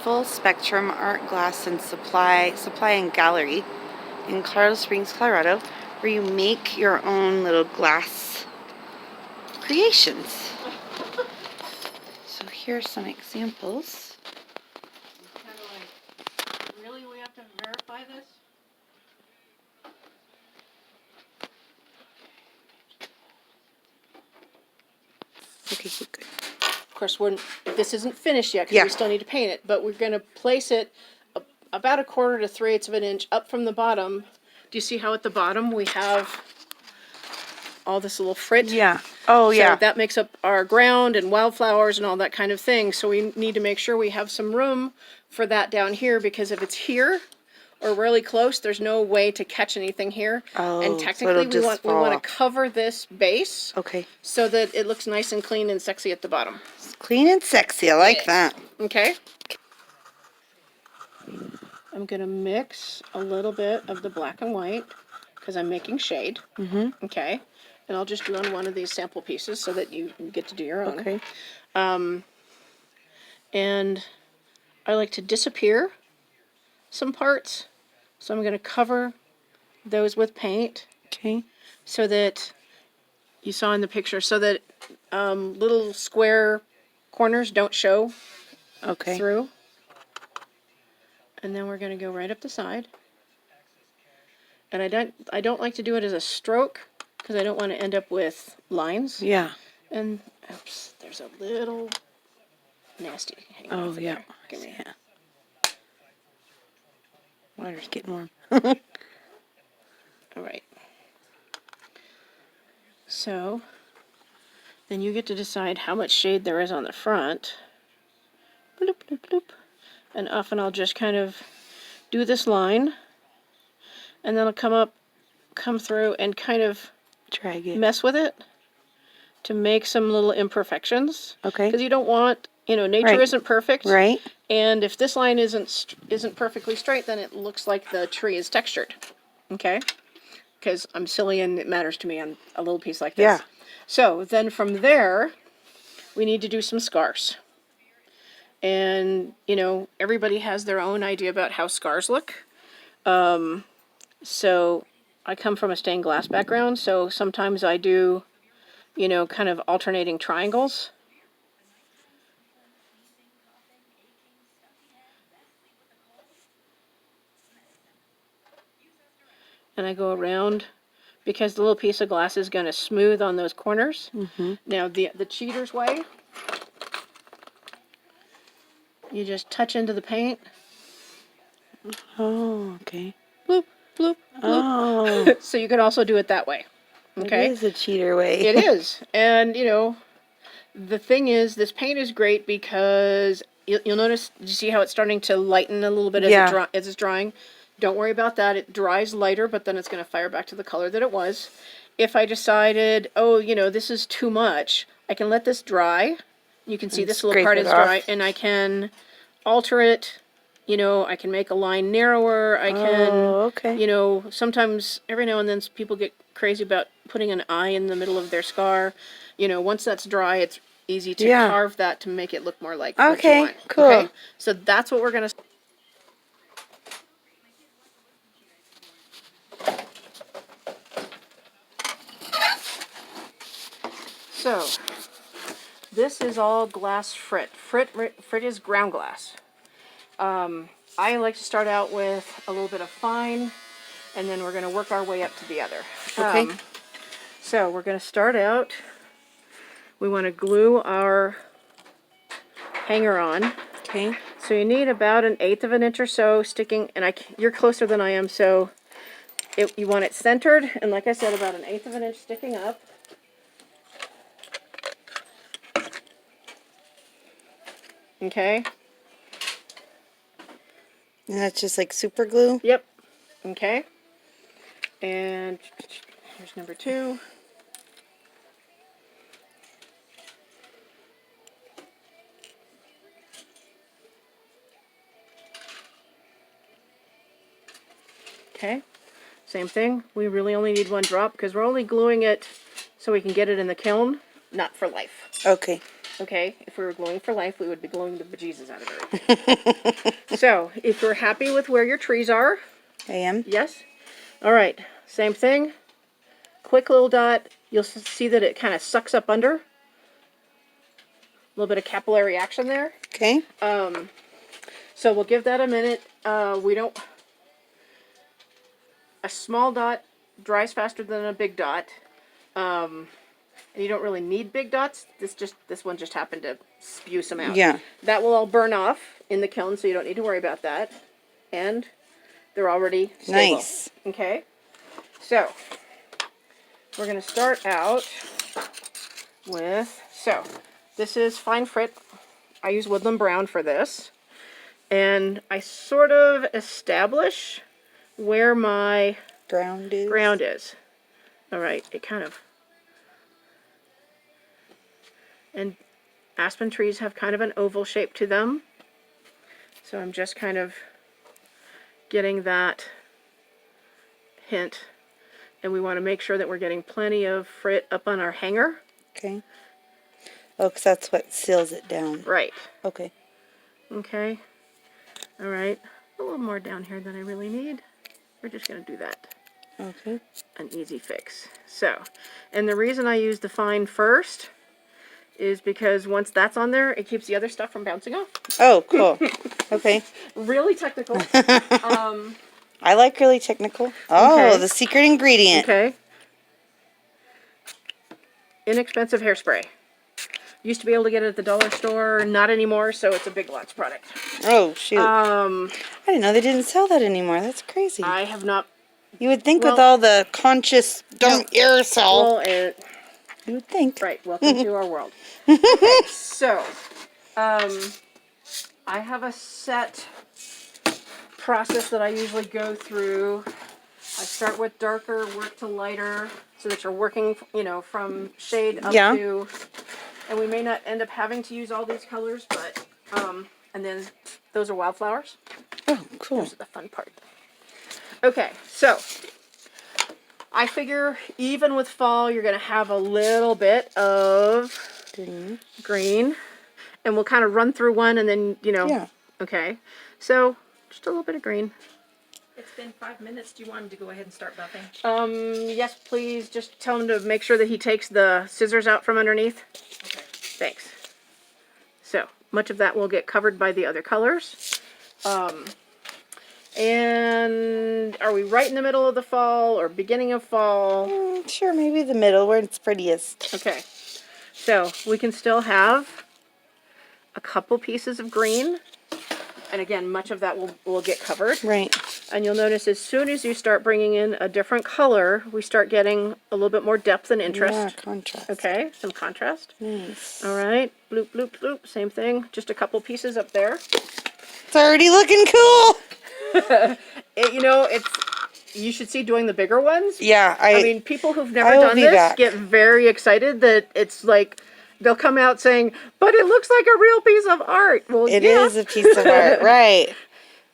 Full Spectrum Art Glass and Supply and Gallery in Colorado Springs, Colorado, where you make your own little glass creations. So here's some examples. Kind of like, really, we have to verify this? Okay, good. Of course, this isn't finished yet because we still need to paint it, but we're going to place it about 1/4 to 3/8 of an inch up from the bottom. Do you see how at the bottom we have all this little frit? Yeah. Oh, yeah. So that makes up our ground and wildflowers and all that kind of thing. So we need to make sure we have some room for that down here, because if it's here or really close, there's no way to catch anything here. Oh, and technically we want to cover this base. Okay. So that it looks nice and clean and sexy at the bottom. It's clean and sexy. I like that. Okay. I'm going to mix a little bit of the black and white because I'm making shade. Mm-hmm. Okay. And I'll just do on one of these sample pieces so that you get to do your own. Okay. And I like to disappear some parts. So I'm going to cover those with paint. Okay. So that you saw in the picture, so that little square corners don't show through. And then we're going to go right up the side. And I don't like to do it as a stroke because I don't want to end up with lines. Yeah. And oops, there's a little nasty hanging off yeah. there. Give me Yeah. Water's getting warm. All right. So then you get to decide how much shade there is on the front. Bloop, bloop, bloop. And often I'll just kind of do this line, and then I'll come through and kind of drag it, mess with it to make some little imperfections. Okay. Because you don't want, nature isn't perfect. Right. And if this line isn't perfectly straight, then it looks like the tree is textured. Okay. Because I'm silly and it matters to me on a little piece like this. Yeah. So then from there, we need to do some scars. And, everybody has their own idea about how scars look. So I come from a stained glass background, so sometimes I do, kind of alternating triangles. And I go around because the little piece of glass is going to smooth on those corners. Mm-hmm. Now, the cheater's way, you just touch into the paint. Oh, okay. Bloop, bloop, bloop. Oh. So you could also do it that way. Okay? It is a cheater way. It is. And, the thing is, this paint is great because you'll notice, you see how it's starting to lighten a little bit as it's drying? Don't worry about that. It dries lighter, but then it's going to fire back to the color that it was. If I decided, this is too much, I can let this dry. You can see this little part is dry, and I can alter it. I can make a line narrower. I can, sometimes, every now and then, people get crazy about putting an eye in the middle of their scar. Once that's dry, it's easy to carve that to make it look more like what you want. Cool. Okay, so that's what we're going to... So, this is all glass frit. Frit is ground glass. I like to start out with a little bit of fine, and then we're going to work our way up to the other. Okay. So we're going to start out, we want to glue our hanger on. Okay. So you need about 1/8 of an inch or so sticking, and you're closer than I am, so you want it centered, and like I said, about 1/8 of an inch sticking up. Okay. And that's just like super glue? Yep. Okay. And here's number 2. Okay. Same thing. We really only need 1 drop because we're only gluing it so we can get it in the kiln, not for life. Okay. Okay, if we were gluing for life, we would be gluing the bejesus out of everything. So, if you're happy with where your trees are. I am. Yes? All right, same thing. Quick little dot. You'll see that it kind of sucks up under. A little bit of capillary action there. Okay. So we'll give that a minute. We don't... A small dot dries faster than a big dot. And you don't really need big dots. This one just happened to spew some out. Yeah. That will all burn off in the kiln, so you don't need to worry about that. And they're already stable. Nice. Okay. So we're going to start out with, so this is fine frit. I use woodland brown for this. And I sort of establish where my Ground is. All right, it kind of, and aspen trees have kind of an oval shape to them. So I'm just kind of getting that hint. And we want to make sure that we're getting plenty of frit up on our hanger. Okay. Oh, because that's what seals it down. Right. Okay. Okay. All right. A little more down here than I really need. We're just going to do that. Okay. An easy fix. So, and the reason I use the fine first is because once that's on there, it keeps the other stuff from bouncing off. Oh, cool. Okay. Really technical. I like really technical. Oh, Okay. the secret ingredient. Okay. Inexpensive hairspray. Used to be able to get it at the dollar store, not anymore, so it's a Big Lots product. Oh, shoot. I I didn't know they didn't sell that anymore. That's crazy. I have not. You would think Well, with all the conscious don't aerosol. Well, You would think. right. Welcome to our world. Okay, so, I have a set process that I usually go through. I start with darker, work to lighter, so that you're working, you know, from shade up to, and we may not end up having to use all these colors, but, and then those are wildflowers. Oh, cool. Those are the fun part. Okay, so I figure even with fall, you're going to have a little bit of green, and we'll kind of run through one and then, you know. Yeah. Okay, so just a little bit of green. It's been 5 minutes. Do you want him to go ahead and start buffing? Yes, please. Just tell him to make sure that he takes the scissors out from underneath. Okay. Thanks. So much of that will get covered by the other colors. And are we right in the middle of the fall or beginning of fall? Sure, maybe the middle where it's prettiest. Okay. So we can still have a couple pieces of green. And again, much of that will get covered. Right. And you'll notice as soon as you start bringing in a different color, we start getting a little bit more depth and interest. Yeah, contrast. Okay, some contrast. Nice. All right, bloop, bloop, bloop, same thing. Just a couple pieces up there. It's already looking cool. You should see doing the bigger ones. Yeah, I mean, people who've never I will done be this back. get very excited that it's like, they'll come out saying, but it looks like a real piece of art. Well, It yeah. is a piece of art, right.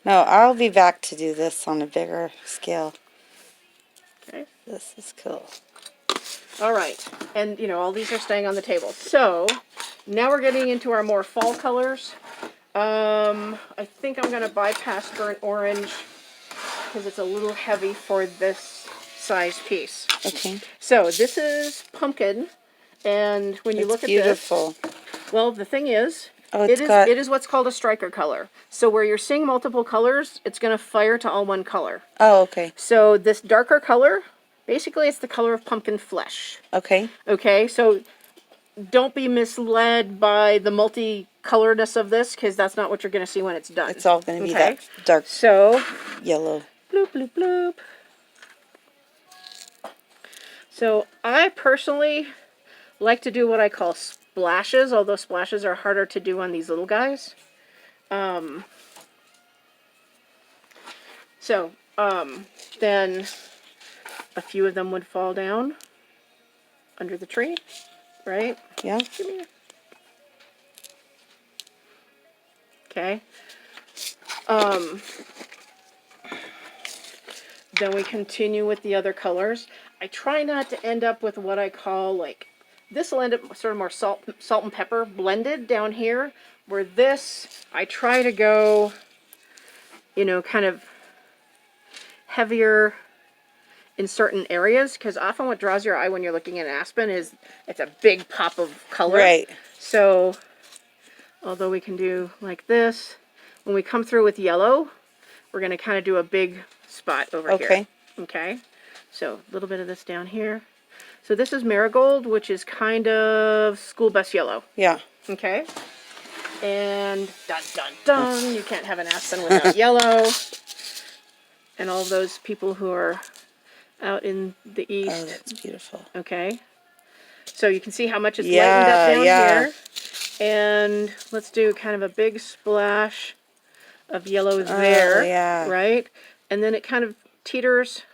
No, I'll be back to do this on a bigger scale. Okay. This is cool. All right, and all these are staying on the table. So now we're getting into our more fall colors. I think I'm going to bypass burnt orange because it's a little heavy for this size piece. Okay. So this is pumpkin, and when you It's look at beautiful. this, well, the thing is, Oh, it is what's called a striker color. So where you're seeing multiple colors, it's going to fire to all one color. Oh, okay. So this darker color, basically it's the color of pumpkin flesh. Okay. Okay, so don't be misled by the multicoloredness of this, because that's not what you're going to see when it's done. It's all going to be that dark So, yellow. bloop, bloop, bloop. So I personally like to do what I call splashes, although splashes are harder to do on these little guys. Then a few of them would fall down under the tree, right? Yeah. Give me here. Okay. Then we continue with the other colors. I try not to end up with what I call like This will end up sort of more salt and pepper blended down here, where this, I try to go, you know, kind of heavier in certain areas, because often what draws your eye when you're looking at an aspen is it's a big pop of color. Right. So, although we can do like this, when we come through with yellow, we're going to kind of do a big spot over here. Okay. So, a little bit of this down here. So this is marigold, which is kind of school bus yellow. Yeah. Okay. And dun dun dun, you can't have an aspen without yellow. And all those people who are out in the east. Oh, that's beautiful. Okay. So you can see how much it's lightened up down here. And let's do kind of a big splash of yellow there. Yeah. Right? And then it kind of peters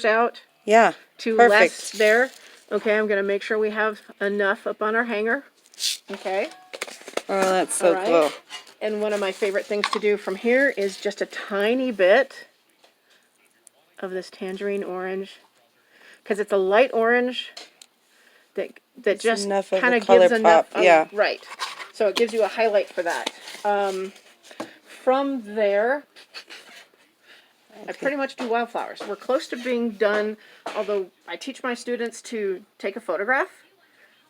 out. Yeah. To Perfect. less there. Okay, I'm going to make sure we have enough up on our hanger. Okay. Oh, that's so cool. And one of my favorite things to do from here is just a tiny bit of this tangerine orange. Because it's a light orange that just kind of gives enough. Yeah. Right. So it gives you a highlight for that. From there, I pretty much do wildflowers. We're close to being done, although I teach my students to take a photograph,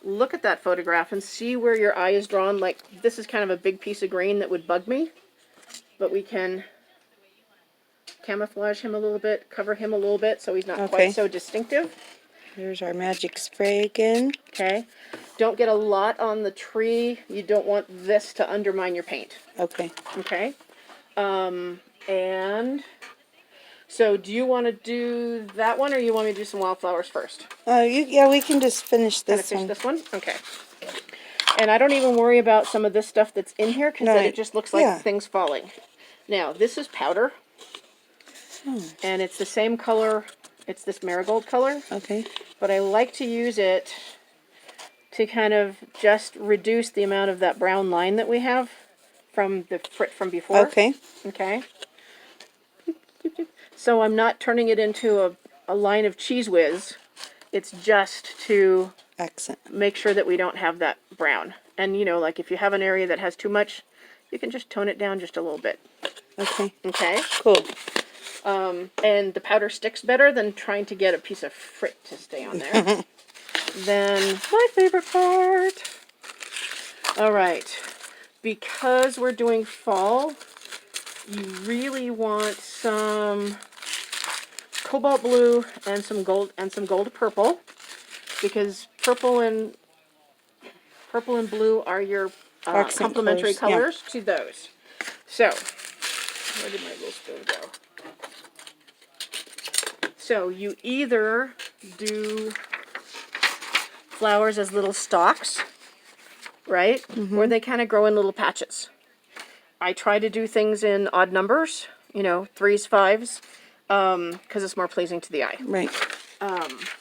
look at that photograph, and see where your eye is drawn. Like, this is kind of a big piece of green that would bug me, but we can camouflage him a little bit, cover him a little bit so he's not quite so distinctive. Here's our magic spray again. Okay. Don't get a lot on the tree. You don't want this to undermine your paint. Okay. Okay. And... so, do you want to do that one, or you want me to do some wildflowers first? Yeah, we can just finish this one. This one? Okay. And I don't even worry about some of this stuff that's in here, because then it just looks like things falling. Now, this is powder. And it's the same color. It's this marigold color. Okay. But I like to use it to kind of just reduce the amount of that brown line that we have from the frit from before. Okay. Okay. So I'm not turning it into a line of Cheese Whiz. It's just to make sure that we don't have that brown. And, you know, like if you have an area that has too much, you can just tone it down just a little bit. Okay. Okay? Cool. And the powder sticks better than trying to get a piece of frit to stay on there. Then, my favorite part. All right. Because we're doing fall, you really want some cobalt blue and some gold purple, because purple and blue are your complementary colors to those. So, where did my little spoon go? So you either do flowers as little stalks, right? Or they kind of grow in little patches. I try to do things in odd numbers, you know, 3s, 5s, because it's more pleasing to the eye. Right.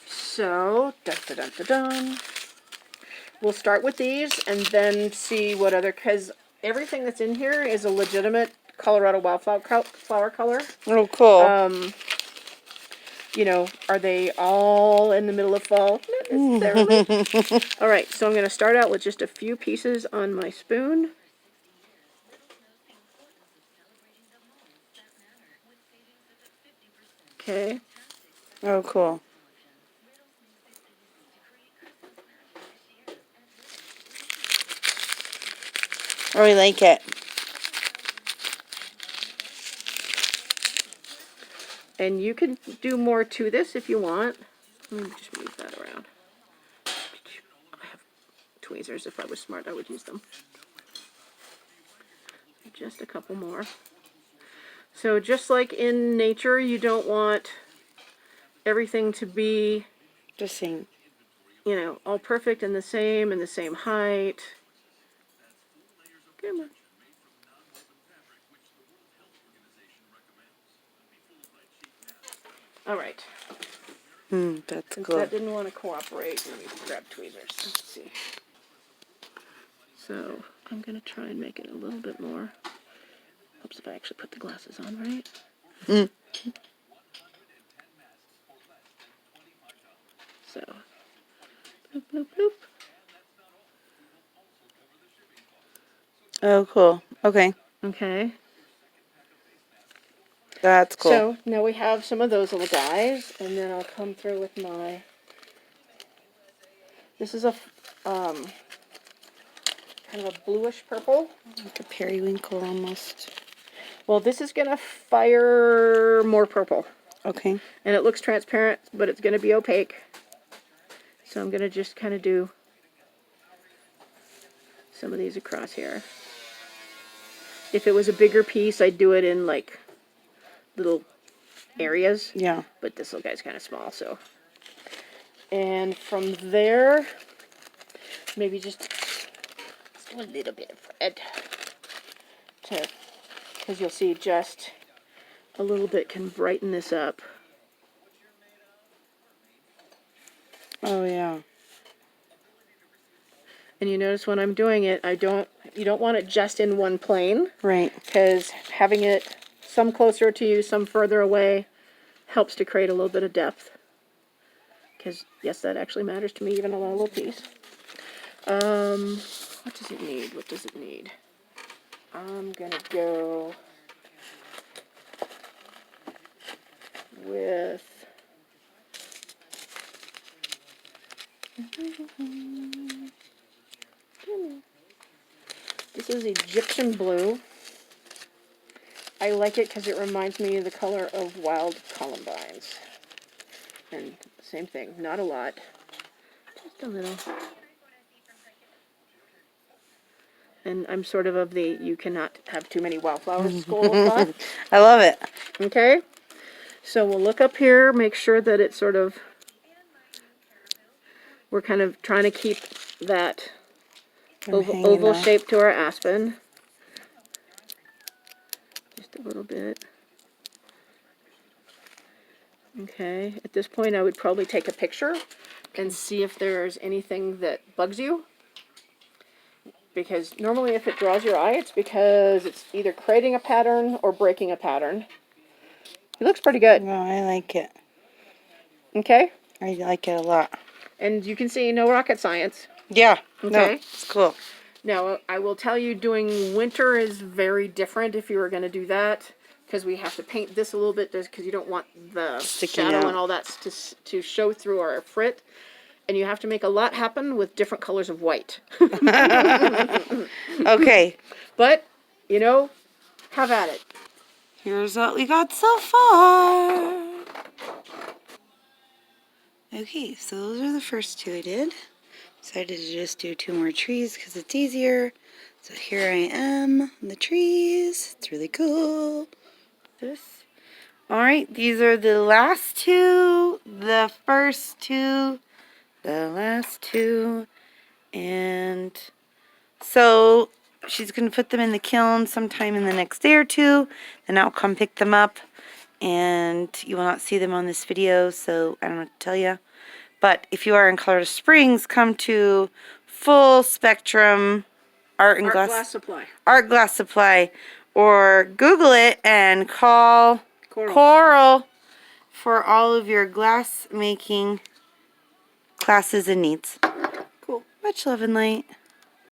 So, dun. We'll start with these and then see what other, because everything that's in here is a legitimate Colorado wildflower color. Oh, cool. You know, are they all in the middle of fall? Not necessarily. All right, so I'm going to start out with just a few pieces on my spoon. Okay. Oh, cool. Oh, I like it. And you can do more to this if you want. Let me just move that around. I have tweezers. If I was smart, I would use them. Just a couple more. So just like in nature, you don't want everything to be the same. You know, all perfect and the same height. Come on. All right. That's Since cool. that didn't want to cooperate, let me grab tweezers. Let's see. So I'm going to try and make it a little bit more. Helps if I actually put the glasses on, right? So Bloop, bloop, bloop. Oh, cool. Okay. Okay. That's cool. So now we have some of those little guys, and then I'll come through with my. This is a kind of a bluish purple. Like a periwinkle almost. Well, this is gonna fire more purple. Okay. And it looks transparent, but it's gonna be opaque. So I'm gonna just kind of do some of these across here. If it was a bigger piece, I'd do it in like little areas. Yeah. But this little guy's kind of small, so. And from there, maybe just do a little bit of red. Because you'll see just a little bit can brighten this up. Oh, yeah. And you notice when I'm doing it, you don't want it just in one plane. Right. Because having it some closer to you, some further away, helps to create a little bit of depth. Because, yes, that actually matters to me, even on a little piece. What does it need? What does it need? I'm going to go with... This is Egyptian blue. I like it because it reminds me of the color of wild columbines. And same thing, not a lot. Just a little. And I'm sort of the you cannot have too many wildflowers school of thought. I love it. Okay? So we'll look up here, make sure that it's sort of, we're kind of trying to keep that oval shape to our aspen. Just a little bit. Okay, at this point I would probably take a picture and see if there's anything that bugs you. Because normally if it draws your eye, it's because it's either creating a pattern or breaking a pattern. It looks pretty good. Well, I like it. Okay? I like it a lot. And you can see no rocket science. Yeah. Okay. No, it's cool. Now, I will tell you doing winter is very different if you were going to do that. Because we have to paint this a little bit because you don't want the Sticking shadow out. and all that to show through our frit. And you have to make a lot happen with different colors of white. Okay. But, you know, have at it. Here's what we got so far. Okay, so those are the first two I did. Decided to just do 2 more trees because it's easier. So here I am on the trees. It's really cool. This. Alright, these are the last 2, the first 2, the last 2, and so she's going to put them in the kiln sometime in the next day or 2, then I'll come pick them up, and you will not see them on this video, so I don't know what to tell you. But if you are in Colorado Springs, come to Full Spectrum Art Glass Supply. Art Glass Supply, or Google it and call Coral for all of your glass making classes and needs. Cool. Much love and light.